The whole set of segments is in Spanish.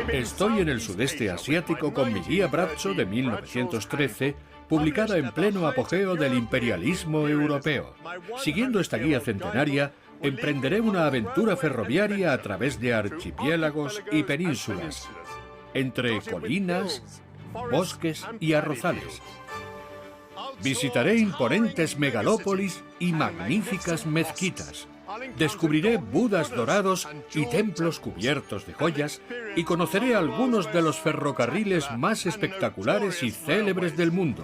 Estoy en el sudeste asiático con mi guía Brazzo de 1913, publicada en pleno apogeo del imperialismo europeo. Siguiendo esta guía centenaria, emprenderé una aventura ferroviaria a través de archipiélagos y penínsulas, entre colinas, bosques y arrozales. Visitaré imponentes megalópolis y magníficas mezquitas. Descubriré budas dorados y templos cubiertos de joyas y conoceré algunos de los ferrocarriles más espectaculares y célebres del mundo.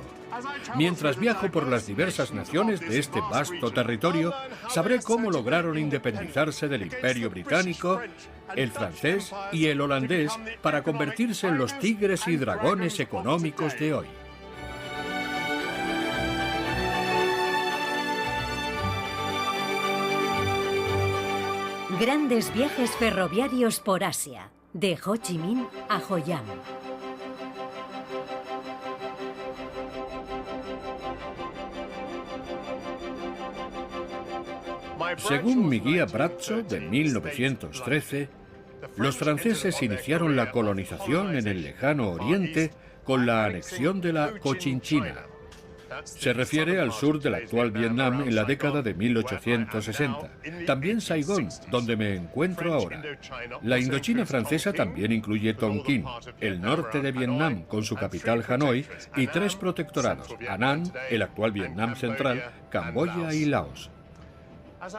Mientras viajo por las diversas naciones de este vasto territorio, sabré cómo lograron independizarse del Imperio Británico, el francés y el holandés para convertirse en los tigres y dragones económicos de hoy. Grandes viajes ferroviarios por Asia, de Ho Chi Minh a Hoi An. Según mi guía Brazzo de 1913, los franceses iniciaron la colonización en el lejano oriente con la anexión de la Cochinchina. Se refiere al sur del actual Vietnam en la década de 1860. También Saigón, donde me encuentro ahora. La Indochina francesa también incluye Tonkin, el norte de Vietnam con su capital Hanoi y 3 protectorados: Annan, el actual Vietnam central, Camboya y Laos.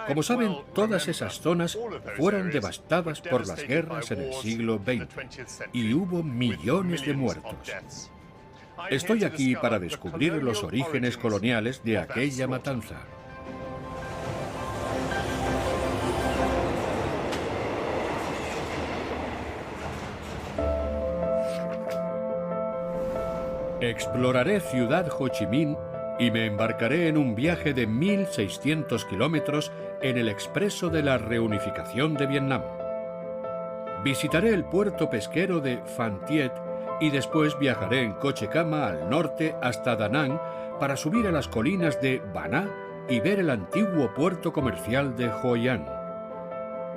Como saben, todas esas zonas fueron devastadas por las guerras en el siglo XX y hubo millones de muertos. Estoy aquí para descubrir los orígenes coloniales de aquella matanza. Exploraré Ciudad Ho Chi Minh y me embarcaré en un viaje de 1.600 kilómetros en el expreso de la reunificación de Vietnam. Visitaré el puerto pesquero de Phan Thiet y después viajaré en coche cama al norte hasta Da Nang para subir a las colinas de Ba Na y ver el antiguo puerto comercial de Hoi An.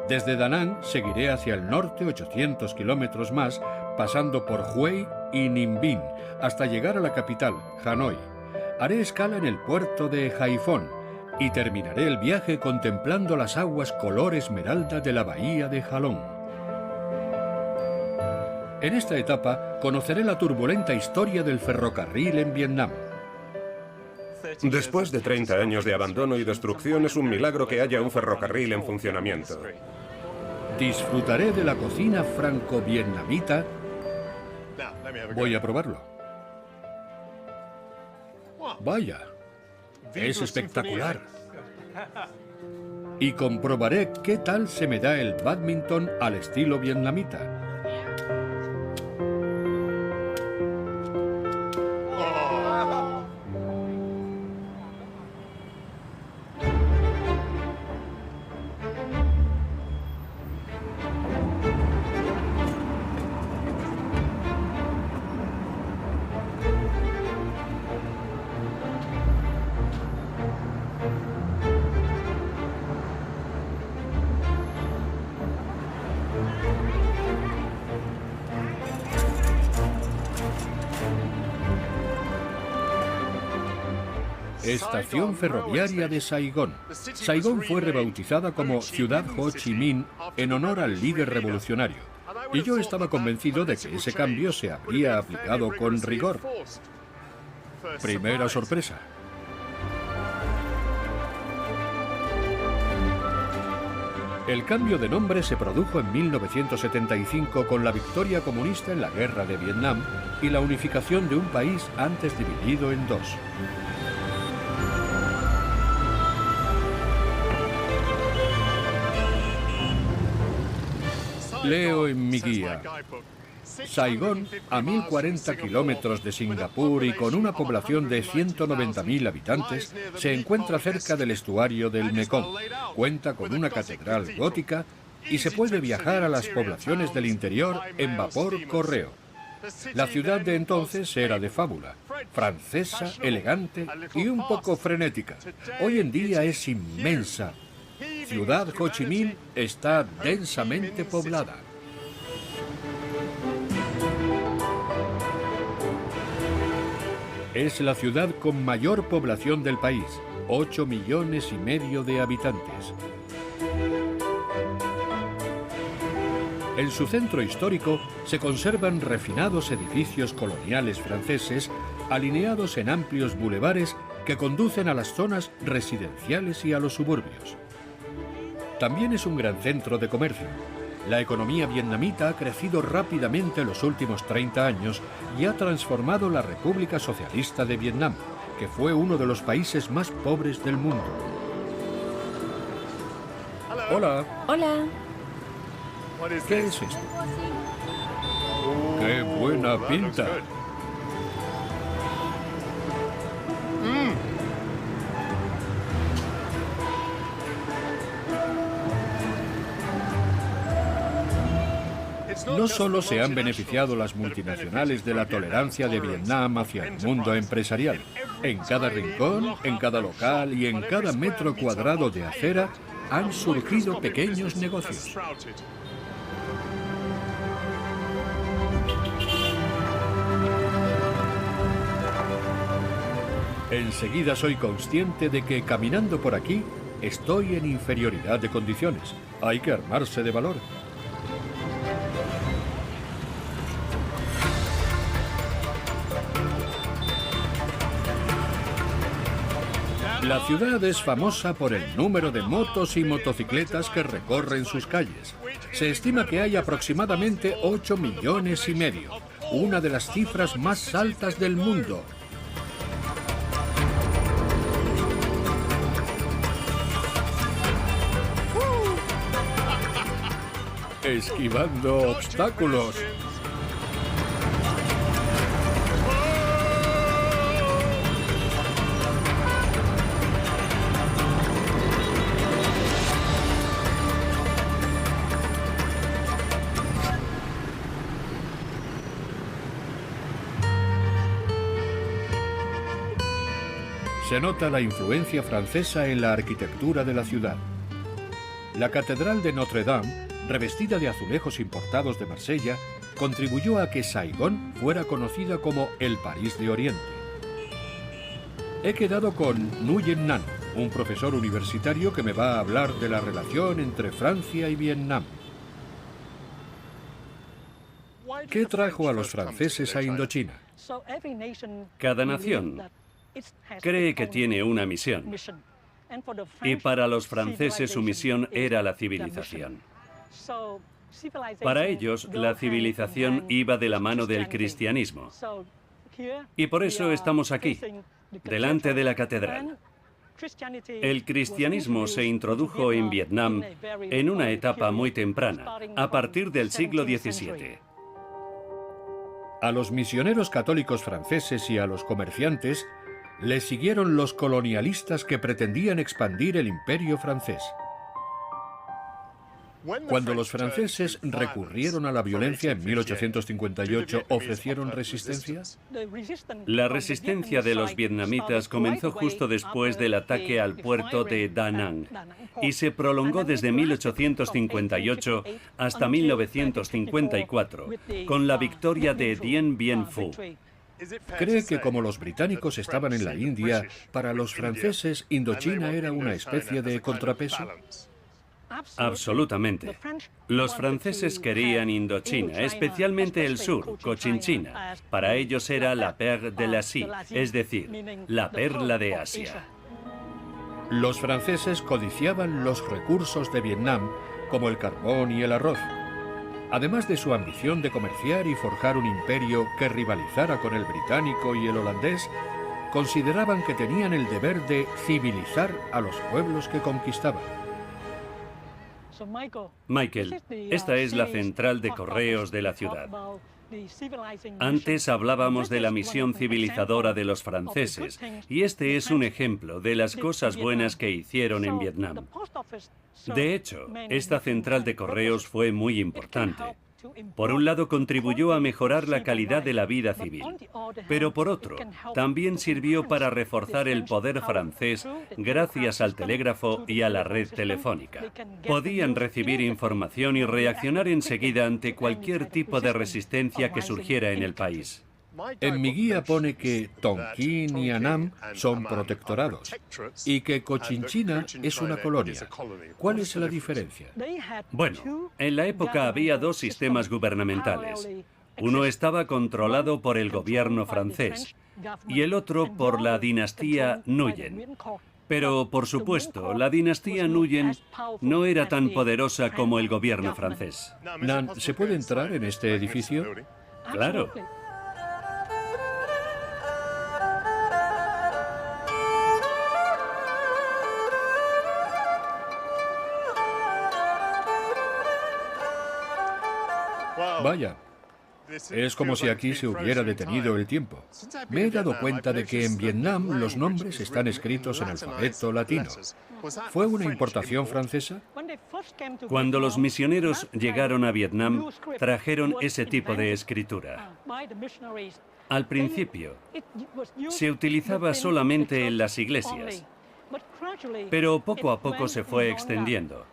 Desde Da Nang seguiré hacia el norte 800 kilómetros más, pasando por Hue y Ninh Binh hasta llegar a la capital, Hanoi. Haré escala en el puerto de Haiphong y terminaré el viaje contemplando las aguas color esmeralda de la bahía de Ha Long. En esta etapa conoceré la turbulenta historia del ferrocarril en Vietnam. Después de 30 años de abandono y destrucción, es un milagro que haya un ferrocarril en funcionamiento. Disfrutaré de la cocina franco-vietnamita. Voy a probarlo. Vaya, es espectacular. Y comprobaré qué tal se me da el bádminton al estilo vietnamita. Estación ferroviaria de Saigón. Saigón fue rebautizada como Ciudad Ho Chi Minh en honor al líder revolucionario. Y yo estaba convencido de que ese cambio se habría aplicado con rigor. Primera sorpresa. El cambio de nombre se produjo en 1975 con la victoria comunista en la Guerra de Vietnam y la unificación de un país antes dividido en 2. Leo en mi guía. Saigón, a 1.040 kilómetros de Singapur y con una población de 190.000 habitantes, se encuentra cerca del estuario del Mekong. Cuenta con una catedral gótica y se puede viajar a las poblaciones del interior en vapor-correo. La ciudad de entonces era de fábula, francesa, elegante y un poco frenética. Hoy en día es inmensa. Ciudad Ho Chi Minh está densamente poblada. Es la ciudad con mayor población del país, 8,5 millones de habitantes. En su centro histórico se conservan refinados edificios coloniales franceses alineados en amplios bulevares que conducen a las zonas residenciales y a los suburbios. También es un gran centro de comercio. La economía vietnamita ha crecido rápidamente en los últimos 30 años y ha transformado la República Socialista de Vietnam, que fue uno de los países más pobres del mundo. Hola. Hola. ¿Qué es esto? ¡Qué buena pinta! No solo se han beneficiado las multinacionales de la tolerancia de Vietnam hacia el mundo empresarial. En cada rincón, en cada local y en cada metro cuadrado de acera han surgido pequeños negocios. Enseguida soy consciente de que caminando por aquí estoy en inferioridad de condiciones. Hay que armarse de valor. La ciudad es famosa por el número de motos y motocicletas que recorren sus calles. Se estima que hay aproximadamente 8,5 millones, una de las cifras más altas del mundo. Esquivando obstáculos. Se nota la influencia francesa en la arquitectura de la ciudad. La Catedral de Notre Dame, revestida de azulejos importados de Marsella, contribuyó a que Saigón fuera conocida como el París de Oriente. He quedado con Nguyen Nan, un profesor universitario que me va a hablar de la relación entre Francia y Vietnam. ¿Qué trajo a los franceses a Indochina? Cada nación cree que tiene una misión, y para los franceses su misión era la civilización. Para ellos, la civilización iba de la mano del cristianismo. Y por eso estamos aquí, delante de la catedral. El cristianismo se introdujo en Vietnam en una etapa muy temprana, a partir del siglo XVII. A los misioneros católicos franceses y a los comerciantes le siguieron los colonialistas que pretendían expandir el imperio francés. Cuando los franceses recurrieron a la violencia en 1858, ¿ofrecieron resistencia? La resistencia de los vietnamitas comenzó justo después del ataque al puerto de Da Nang y se prolongó desde 1858 hasta 1954, con la victoria de Dien Bien Phu. ¿Cree que como los británicos estaban en la India, para los franceses Indochina era una especie de contrapeso? Absolutamente. Los franceses querían Indochina, especialmente el sur, Cochinchina. Para ellos era la perle de l'Asie, es decir, la perla de Asia. Los franceses codiciaban los recursos de Vietnam, como el carbón y el arroz. Además de su ambición de comerciar y forjar un imperio que rivalizara con el británico y el holandés, consideraban que tenían el deber de civilizar a los pueblos que conquistaban. Michael, esta es la central de correos de la ciudad. Antes hablábamos de la misión civilizadora de los franceses, y este es un ejemplo de las cosas buenas que hicieron en Vietnam. De hecho, esta central de correos fue muy importante. Por un lado, contribuyó a mejorar la calidad de la vida civil, pero por otro, también sirvió para reforzar el poder francés gracias al telégrafo y a la red telefónica. Podían recibir información y reaccionar enseguida ante cualquier tipo de resistencia que surgiera en el país. En mi guía pone que Tonkin y Annam son protectorados y que Cochinchina es una colonia. ¿Cuál es la diferencia? Bueno, en la época había dos sistemas gubernamentales. Uno estaba controlado por el gobierno francés y el otro por la dinastía Nguyen. Pero, por supuesto, la dinastía Nguyen no era tan poderosa como el gobierno francés. Nan, ¿se puede entrar en este edificio? Claro. Vaya, es como si aquí se hubiera detenido el tiempo. Me he dado cuenta de que en Vietnam los nombres están escritos en alfabeto latino. ¿Fue una importación francesa? Cuando los misioneros llegaron a Vietnam, trajeron ese tipo de escritura. Al principio, se utilizaba solamente en las iglesias, pero poco a poco se fue extendiendo.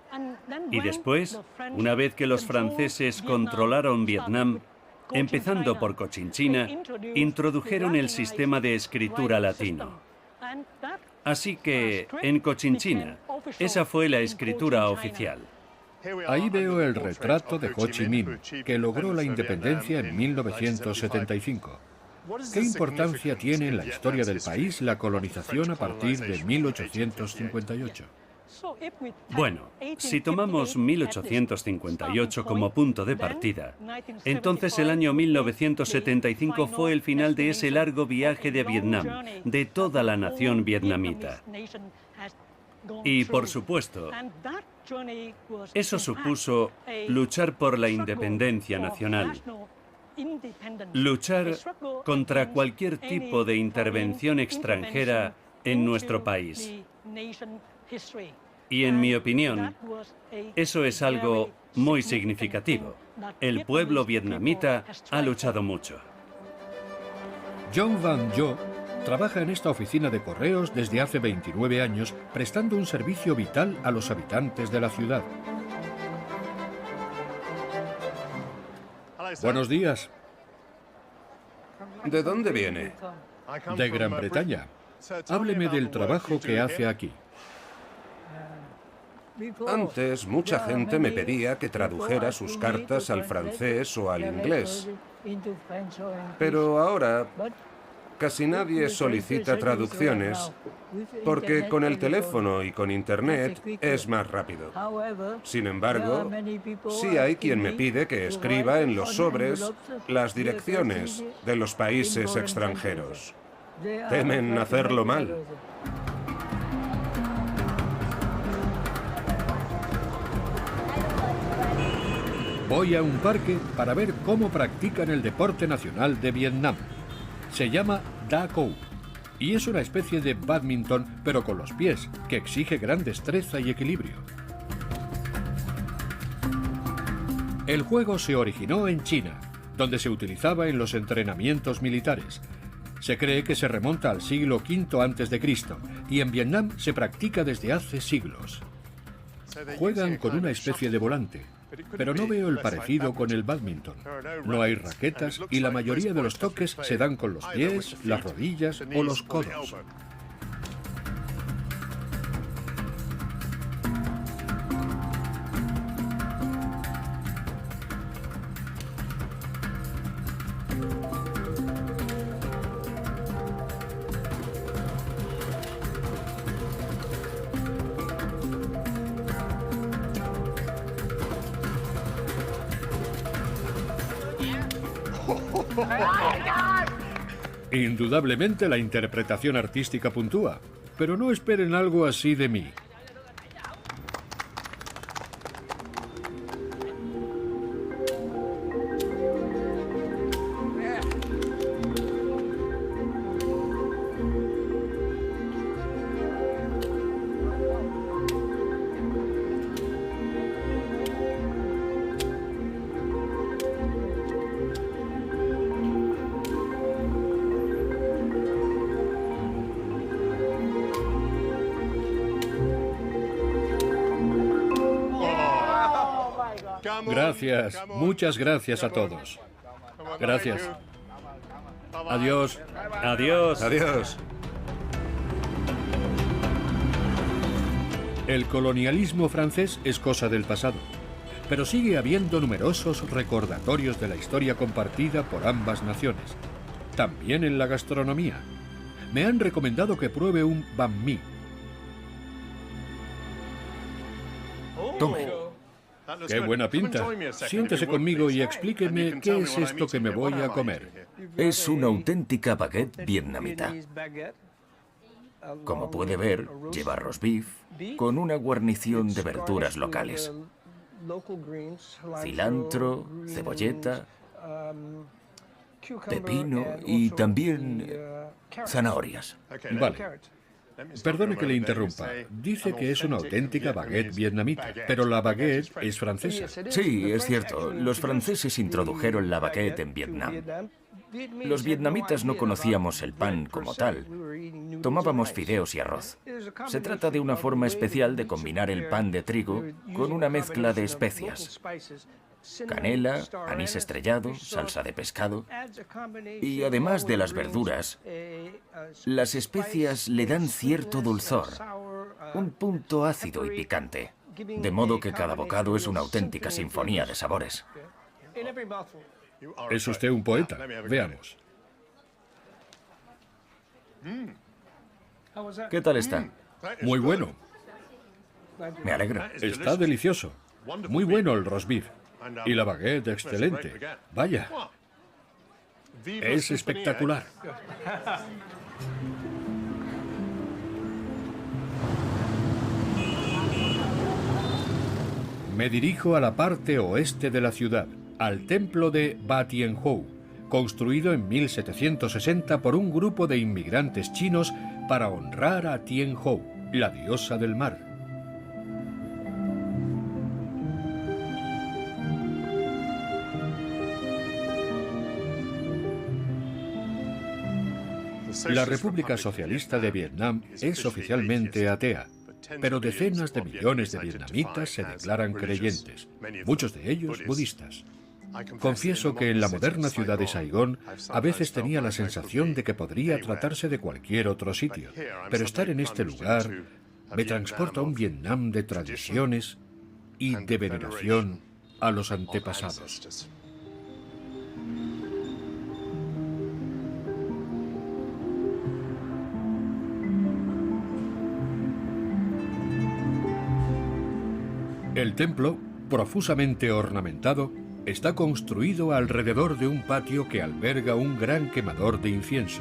Y después, una vez que los franceses controlaron Vietnam, empezando por Cochinchina, introdujeron el sistema de escritura latino. Así que, en Cochinchina, esa fue la escritura oficial. Ahí veo el retrato de Ho Chi Minh, que logró la independencia en 1975. ¿Qué importancia tiene en la historia del país la colonización a partir de 1858? Bueno, si tomamos 1858 como punto de partida, entonces el año 1975 fue el final de ese largo viaje de Vietnam, de toda la nación vietnamita. Y, por supuesto, eso supuso luchar por la independencia nacional, luchar contra cualquier tipo de intervención extranjera en nuestro país. Y en mi opinión, eso es algo muy significativo. El pueblo vietnamita ha luchado mucho. John Van Jo trabaja en esta oficina de correos desde hace 29 años, prestando un servicio vital a los habitantes de la ciudad. Buenos días. ¿De dónde viene? De Gran Bretaña. Hábleme del trabajo que hace aquí. Antes, mucha gente me pedía que tradujera sus cartas al francés o al inglés. Pero ahora, casi nadie solicita traducciones porque con el teléfono y con Internet es más rápido. Sin embargo, sí hay quien me pide que escriba en los sobres las direcciones de los países extranjeros. Temen hacerlo mal. Voy a un parque para ver cómo practican el deporte nacional de Vietnam. Se llama Da Câu y es una especie de bádminton, pero con los pies, que exige gran destreza y equilibrio. El juego se originó en China, donde se utilizaba en los entrenamientos militares. Se cree que se remonta al siglo V a.C. y en Vietnam se practica desde hace siglos. Juegan con una especie de volante, pero no veo el parecido con el bádminton. No hay raquetas y la mayoría de los toques se dan con los pies, las rodillas o los codos. Indudablemente la interpretación artística puntúa, pero no esperen algo así de mí. Gracias, muchas gracias a todos. Gracias. Adiós. Adiós. Adiós. El colonialismo francés es cosa del pasado, pero sigue habiendo numerosos recordatorios de la historia compartida por ambas naciones. También en la gastronomía. Me han recomendado que pruebe un banh mi. Tome. ¡Qué buena pinta! Siéntese conmigo y explíqueme qué es esto que me voy a comer. Es una auténtica baguette vietnamita. Como puede ver, lleva roast beef con una guarnición de verduras locales. Cilantro, cebolleta, pepino y también zanahorias. Vale. Perdone que le interrumpa. Dice que es una auténtica baguette vietnamita, pero la baguette es francesa. Sí, es cierto. Los franceses introdujeron la baguette en Vietnam. Los vietnamitas no conocíamos el pan como tal. Tomábamos fideos y arroz. Se trata de una forma especial de combinar el pan de trigo con una mezcla de especias. Canela, anís estrellado, salsa de pescado. Y además de las verduras, las especias le dan cierto dulzor, un punto ácido y picante. De modo que cada bocado es una auténtica sinfonía de sabores. Es usted un poeta. Veamos. ¿Qué tal está? Muy bueno. Me alegro. Está delicioso. Muy bueno el roast beef. Y la baguette excelente. Vaya. Es espectacular. Me dirijo a la parte oeste de la ciudad, al templo de Ba Tien Hou, construido en 1760 por un grupo de inmigrantes chinos para honrar a Tien Hou, la diosa del mar. La República Socialista de Vietnam es oficialmente atea, pero decenas de millones de vietnamitas se declaran creyentes, muchos de ellos budistas. Confieso que en la moderna ciudad de Saigón a veces tenía la sensación de que podría tratarse de cualquier otro sitio, pero estar en este lugar me transporta a un Vietnam de tradiciones y de veneración a los antepasados. El templo, profusamente ornamentado, está construido alrededor de un patio que alberga un gran quemador de incienso.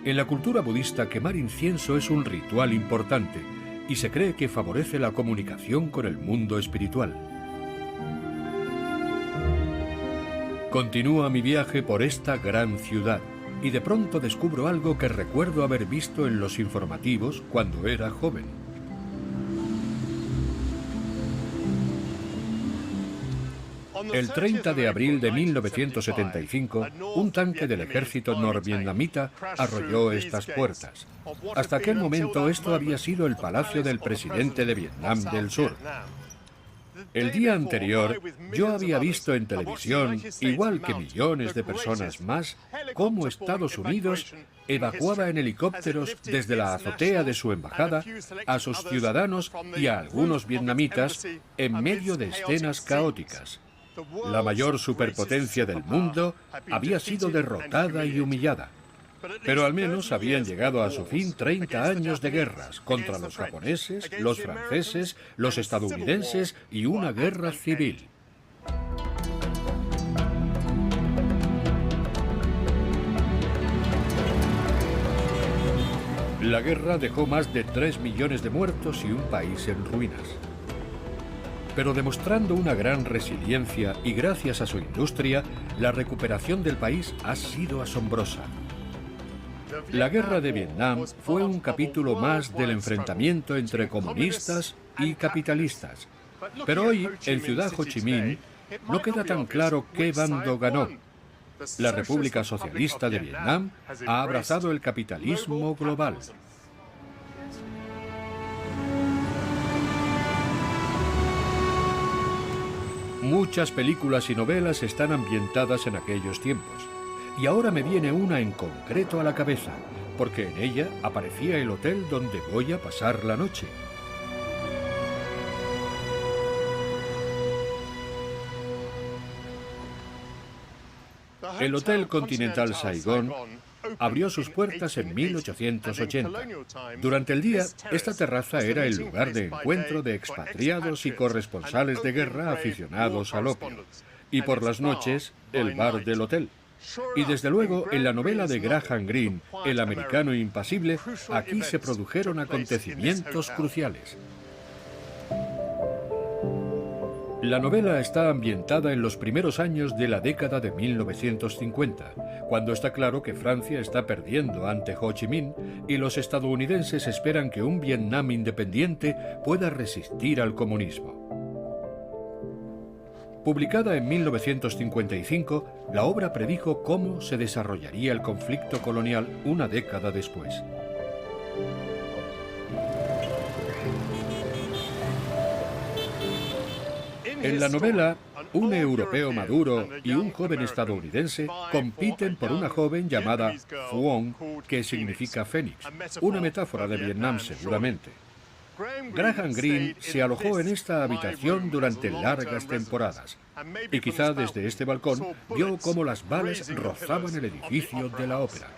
En la cultura budista, quemar incienso es un ritual importante y se cree que favorece la comunicación con el mundo espiritual. Continúa mi viaje por esta gran ciudad y de pronto descubro algo que recuerdo haber visto en los informativos cuando era joven. El 30 de abril de 1975, un tanque del ejército norvietnamita arrolló estas puertas. Hasta aquel momento esto había sido el palacio del presidente de Vietnam del Sur. El día anterior, yo había visto en televisión, igual que millones de personas más, cómo Estados Unidos evacuaba en helicópteros desde la azotea de su embajada a sus ciudadanos y a algunos vietnamitas en medio de escenas caóticas. La mayor superpotencia del mundo había sido derrotada y humillada. Pero al menos habían llegado a su fin 30 años de guerras contra los japoneses, los franceses, los estadounidenses y una guerra civil. La guerra dejó más de 3 millones de muertos y un país en ruinas. Pero demostrando una gran resiliencia y gracias a su industria, la recuperación del país ha sido asombrosa. La guerra de Vietnam fue un capítulo más del enfrentamiento entre comunistas y capitalistas. Pero hoy, en Ciudad Ho Chi Minh, no queda tan claro qué bando ganó. La República Socialista de Vietnam ha abrazado el capitalismo global. Muchas películas y novelas están ambientadas en aquellos tiempos. Y ahora me viene una en concreto a la cabeza, porque en ella aparecía el hotel donde voy a pasar la noche. El Hotel Continental Saigón abrió sus puertas en 1880. Durante el día, esta terraza era el lugar de encuentro de expatriados y corresponsales de guerra aficionados al opio. Y por las noches, el bar del hotel. Y desde luego, en la novela de Graham Greene, El americano impasible, aquí se produjeron acontecimientos cruciales. La novela está ambientada en los primeros años de la década de 1950, cuando está claro que Francia está perdiendo ante Ho Chi Minh y los estadounidenses esperan que un Vietnam independiente pueda resistir al comunismo. Publicada en 1955, la obra predijo cómo se desarrollaría el conflicto colonial una década después. En la novela, un europeo maduro y un joven estadounidense compiten por una joven llamada Phuong, que significa Fénix, una metáfora de Vietnam seguramente. Graham Greene se alojó en esta habitación durante largas temporadas y quizá desde este balcón vio cómo las balas rozaban el edificio de la ópera.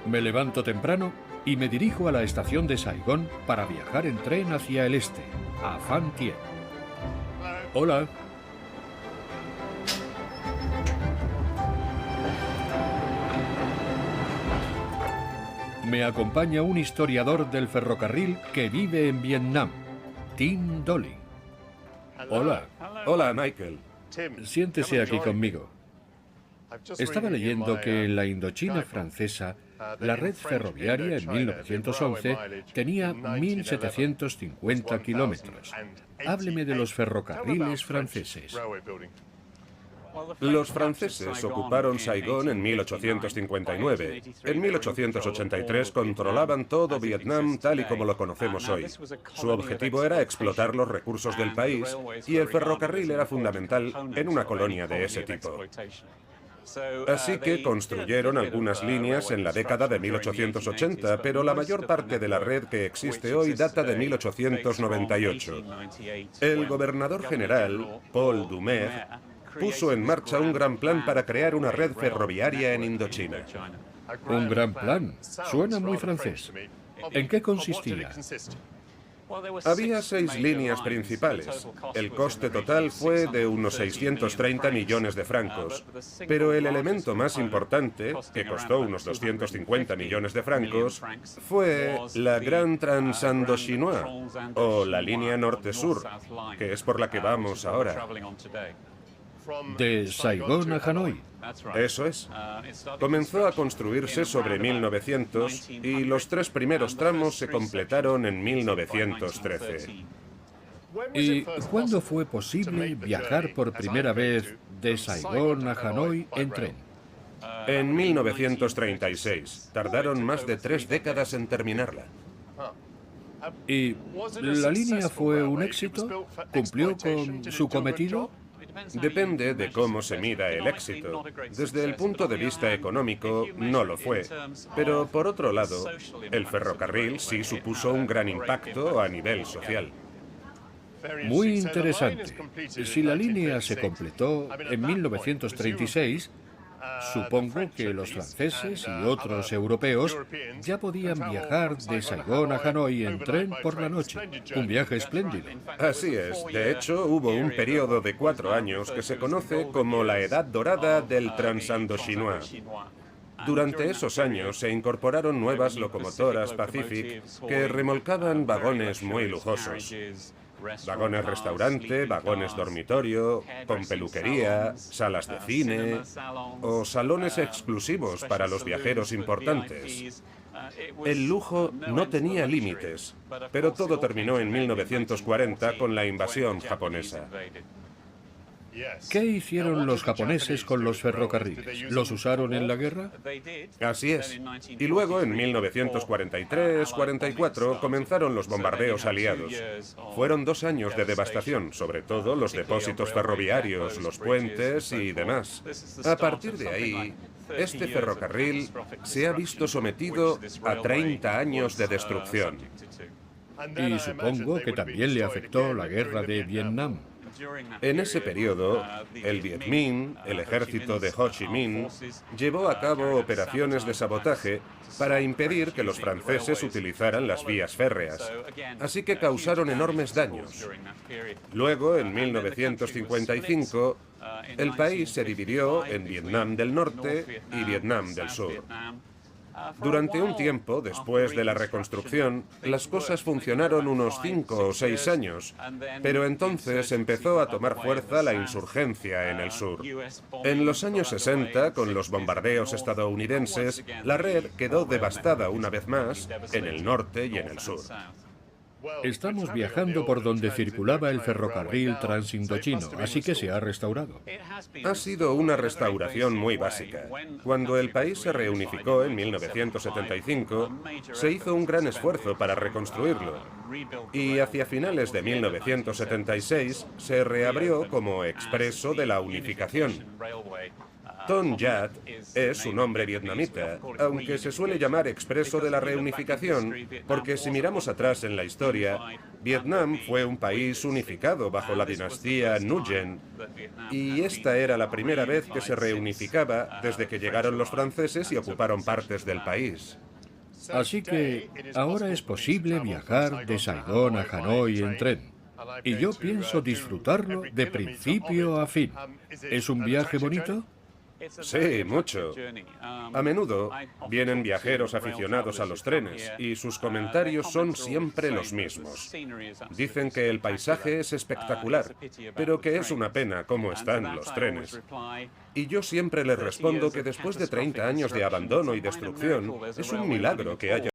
Me levanto temprano y me dirijo a la estación de Saigón para viajar en tren hacia el este, a Phan Thien. Hola. Me acompaña un historiador del ferrocarril que vive en Vietnam, Tim Dolly. Hola. Hola, Michael. Siéntese aquí conmigo. Estaba leyendo que en la Indochina francesa, la red ferroviaria en 1911 tenía 1.750 kilómetros. Hábleme de los ferrocarriles franceses. Los franceses ocuparon Saigón en 1859. En 1883 controlaban todo Vietnam tal y como lo conocemos hoy. Su objetivo era explotar los recursos del país y el ferrocarril era fundamental en una colonia de ese tipo. Así que construyeron algunas líneas en la década de 1880, pero la mayor parte de la red que existe hoy data de 1898. El gobernador general, Paul Doumer, puso en marcha un gran plan para crear una red ferroviaria en Indochina. Un gran plan. Suena muy francés. ¿En qué consistía? Había 6 líneas principales. El coste total fue de unos 630 millones de francos. Pero el elemento más importante, que costó unos 250 millones de francos, fue la Gran Transindochinoise, o la línea norte-sur, que es por la que vamos ahora. De Saigón a Hanoi. Eso es. Comenzó a construirse sobre 1900 y los 3 primeros tramos se completaron en 1913. ¿Y cuándo fue posible viajar por primera vez de Saigón a Hanoi en tren? En 1936. Tardaron más de 3 décadas en terminarla. ¿Y la línea fue un éxito? ¿Cumplió con su cometido? Depende de cómo se mida el éxito. Desde el punto de vista económico, no lo fue. Pero, por otro lado, el ferrocarril sí supuso un gran impacto a nivel social. Muy interesante. Si la línea se completó en 1936, supongo que los franceses y otros europeos ya podían viajar de Saigón a Hanoi en tren por la noche. Un viaje espléndido. Así es. De hecho, hubo un periodo de 4 años que se conoce como la Edad Dorada del Transindochinois. Durante esos años se incorporaron nuevas locomotoras Pacific que remolcaban vagones muy lujosos. Vagones restaurante, vagones dormitorio, con peluquería, salas de cine o salones exclusivos para los viajeros importantes. El lujo no tenía límites, pero todo terminó en 1940 con la invasión japonesa. ¿Qué hicieron los japoneses con los ferrocarriles? ¿Los usaron en la guerra? Así es. Y luego, en 1943-44, comenzaron los bombardeos aliados. Fueron 2 años de devastación, sobre todo los depósitos ferroviarios, los puentes y demás. A partir de ahí, este ferrocarril se ha visto sometido a 30 años de destrucción. Y supongo que también le afectó la guerra de Vietnam. En ese periodo, el Viet Minh, el ejército de Ho Chi Minh, llevó a cabo operaciones de sabotaje para impedir que los franceses utilizaran las vías férreas, así que causaron enormes daños. Luego, en 1955, el país se dividió en Vietnam del Norte y Vietnam del Sur. Durante un tiempo, después de la reconstrucción, las cosas funcionaron unos 5 o 6 años, pero entonces empezó a tomar fuerza la insurgencia en el sur. En los años 60, con los bombardeos estadounidenses, la red quedó devastada una vez más en el norte y en el sur. Estamos viajando por donde circulaba el ferrocarril transindochino, así que se ha restaurado. Ha sido una restauración muy básica. Cuando el país se reunificó en 1975, se hizo un gran esfuerzo para reconstruirlo. Y hacia finales de 1976 se reabrió como Expreso de la Unificación. Ton Yat es su nombre vietnamita, aunque se suele llamar Expreso de la Reunificación, porque si miramos atrás en la historia, Vietnam fue un país unificado bajo la dinastía Nguyen, y esta era la primera vez que se reunificaba desde que llegaron los franceses y ocuparon partes del país. Así que ahora es posible viajar de Saigón a Hanoi en tren. Y yo pienso disfrutarlo de principio a fin. ¿Es un viaje bonito? Sí, mucho. A menudo vienen viajeros aficionados a los trenes y sus comentarios son siempre los mismos. Dicen que el paisaje es espectacular, pero que es una pena cómo están los trenes. Y yo siempre les respondo que después de 30 años de abandono y destrucción, es un milagro que haya